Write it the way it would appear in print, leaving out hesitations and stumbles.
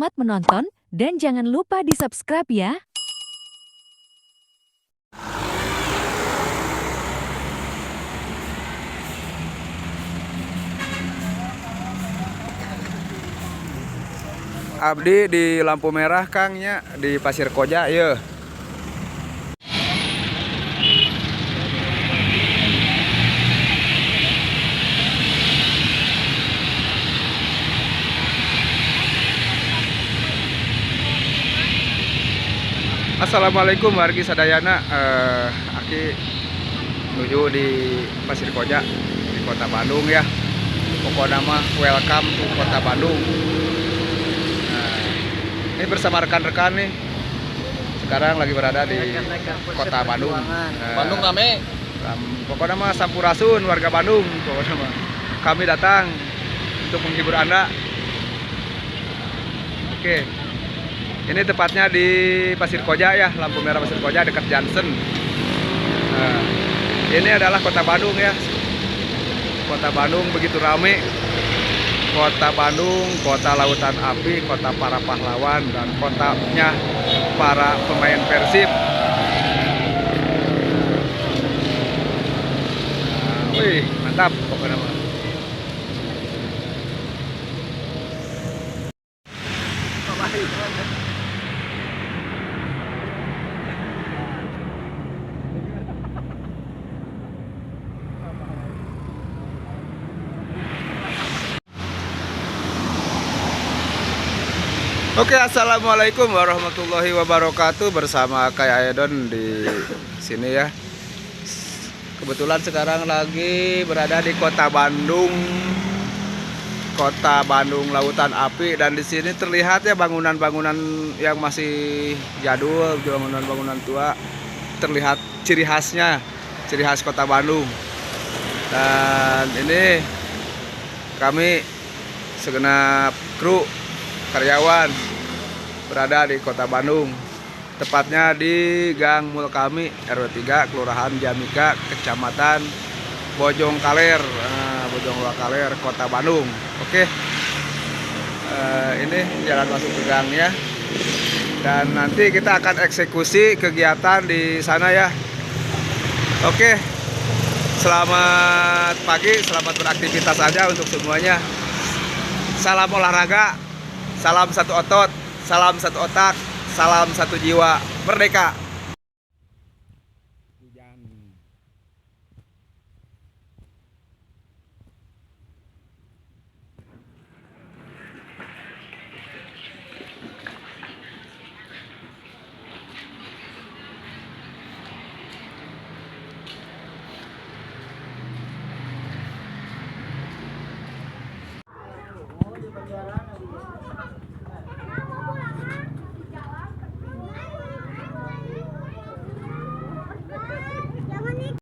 Selamat menonton, dan jangan lupa di-subscribe ya. Abdi di lampu merah Kangnya di Pasir Koja ya. Assalamualaikum wargi sadayana. Aki menuju di Pasir Koja di Kota Bandung ya. Pokoknya mah welcome to Kota Bandung. Ini bersama rekan-rekan nih. Sekarang lagi berada di Kota Bandung. Bandung rame. Pokoknya mah sampurasun warga Bandung. Pokoknya mah kami datang untuk menghibur Anda. Oke. Ini tepatnya di Pasir Koja ya, lampu merah Pasir Koja dekat Johnson. Ini adalah Kota Bandung ya. Kota Bandung begitu rame. Kota Bandung, kota lautan api, kota para pahlawan, dan kotanya para pemain Persib. Wih, mantap pokoknya. Oke, assalamualaikum warahmatullahi wabarakatuh. Bersama Kay Aedon di sini ya. Kebetulan sekarang lagi berada di Kota Bandung, Kota Bandung lautan api, dan di sini terlihat ya bangunan-bangunan yang masih jadul, bangunan-bangunan tua. Terlihat ciri khasnya, ciri khas Kota Bandung. Dan ini kami segenap kru karyawan berada di Kota Bandung, tepatnya di Gang Mulkami RW 3 Kelurahan Jamika, Kecamatan Bojong Kaler, Bojong Kaler, Kota Bandung. Oke, ini jalan masuk ke gangnya, dan nanti kita akan eksekusi kegiatan di sana ya. Oke, selamat pagi, selamat beraktivitas aja untuk semuanya. Salam olahraga. Salam satu otot, salam satu otak, salam satu jiwa. Merdeka!